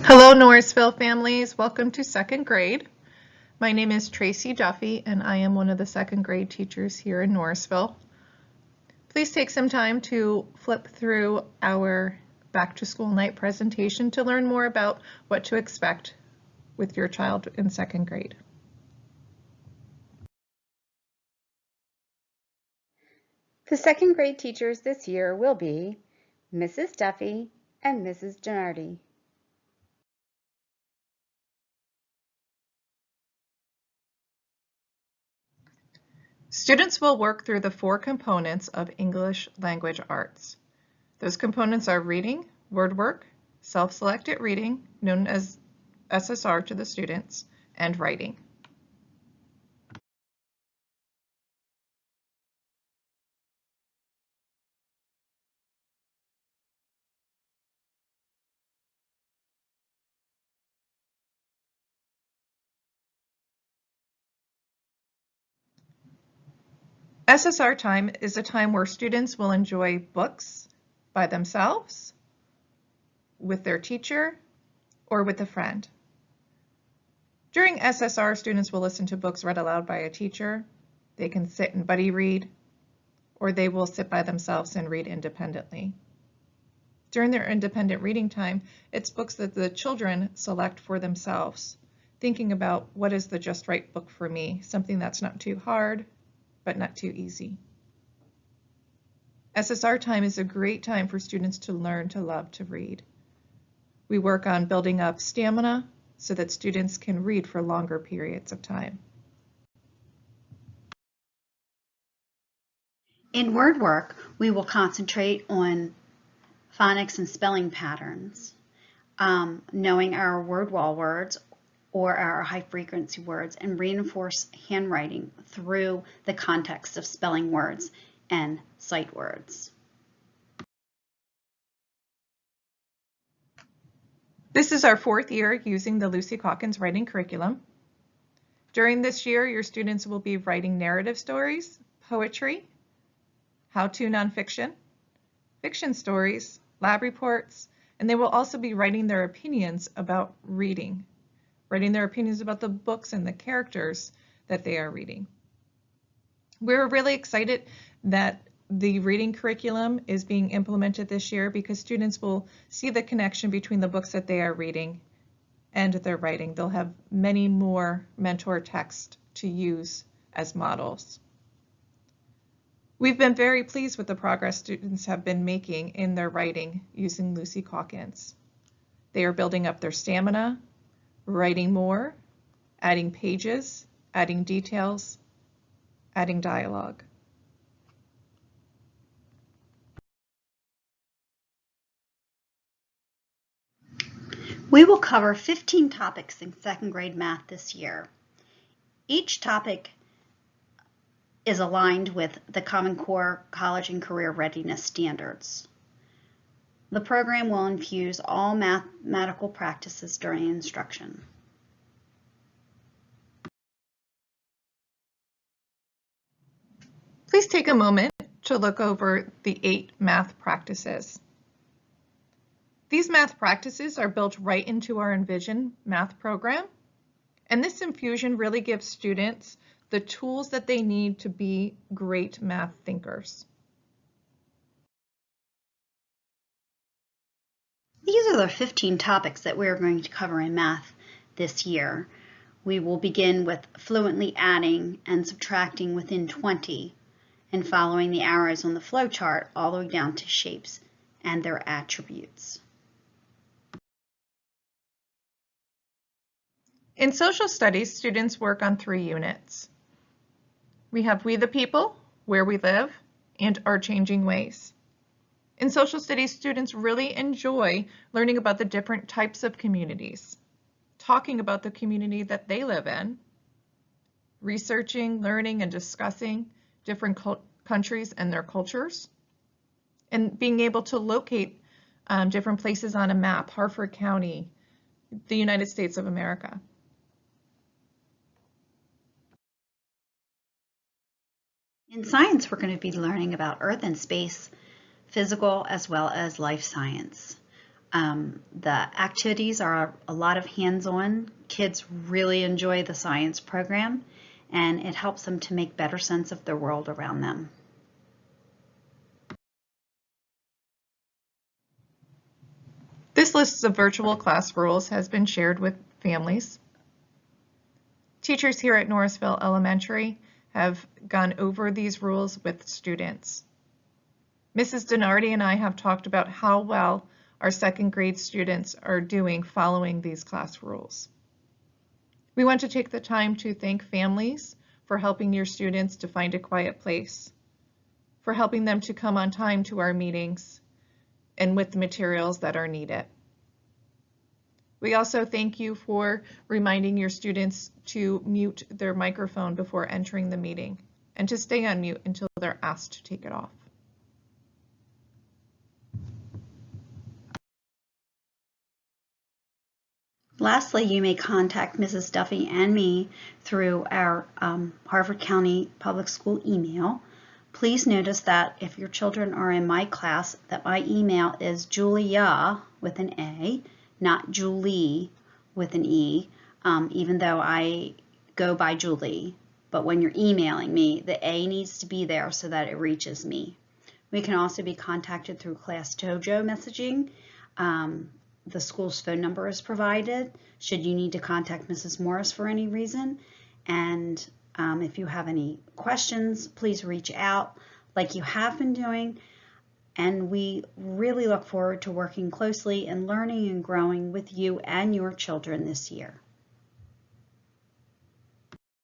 Hello, Norrisville families. Welcome to second grade. My name is Tracy Duffy, and I am one of the second grade teachers here in Norrisville. Please take some time to flip through our back to school night presentation to learn more about what to expect with your child in second grade. The second grade teachers this year will be Mrs. Duffy and Mrs. Gennardi. Students will work through the 4 components of English language arts. Those components are reading, word work, self-selected reading, known as SSR to the students, and writing. SSR time is a time where students will enjoy books by themselves, with their teacher, or with a friend. During SSR, students will listen to books read aloud by a teacher. They can sit and buddy read, or they will sit by themselves and read independently. During their independent reading time, it's books that the children select for themselves, thinking about what is the just right book for me, something that's not too hard, but not too easy. SSR time is a great time for students to learn to love to read. We work on building up stamina so that students can read for longer periods of time. In word work, we will concentrate on phonics and spelling patterns, knowing our word wall words or our high frequency words, and reinforce handwriting through the context of spelling words and sight words. This is our 4th year using the Lucy Calkins writing curriculum. During this year, your students will be writing narrative stories, poetry, how-to nonfiction, fiction stories, lab reports, and they will also be writing their opinions about reading, writing their opinions about the books and the characters that they are reading. We're really excited that the reading curriculum is being implemented this year because students will see the connection between the books that they are reading and their writing. They'll have many more mentor texts to use as models. We've been very pleased with the progress students have been making in their writing using Lucy Calkins. They are building up their stamina, writing more, adding pages, adding details, adding dialogue. We will cover 15 topics in second grade math this year. Each topic is aligned with the Common Core College and Career Readiness Standards. The program will infuse all mathematical practices during instruction. Please take a moment to look over the 8 math practices. These math practices are built right into our Envision math program, and this infusion really gives students the tools that they need to be great math thinkers. These are the 15 topics that we're going to cover in math this year. We will begin with fluently adding and subtracting within 20 and following the arrows on the flow chart all the way down to shapes and their attributes. In social studies, students work on 3 units. We have We the People, Where We Live, and Our Changing Ways. In social studies, students really enjoy learning about the different types of communities, talking about the community that they live in, researching, learning, and discussing different countries and their cultures, and being able to locate different places on a map, Harford County, the United States of America. In science, we're going to be learning about Earth and space, physical as well as life science. The activities are a lot of hands-on. Kids really enjoy the science program, and it helps them to make better sense of the world around them. This list of virtual class rules has been shared with families. Teachers here at Norrisville Elementary have gone over these rules with students. Mrs. Donardi and I have talked about how well our second grade students are doing following these class rules. We want to take the time to thank families for helping your students to find a quiet place, for helping them to come on time to our meetings and with the materials that are needed. We also thank you for reminding your students to mute their microphone before entering the meeting and to stay on mute until they're asked to take it off. Lastly, you may contact Mrs. Duffy and me through our Harford County Public School email. Please notice that if your children are in my class, that my email is Julia with an A, not Julie with an E, even though I go by Julie. But when you're emailing me, the A needs to be there so that it reaches me. We can also be contacted through Class Dojo messaging. The school's phone number is provided should you need to contact Mrs. Morris for any reason. And if you have any questions, please reach out like you have been doing. And we really look forward to working closely and learning and growing with you and your children this year.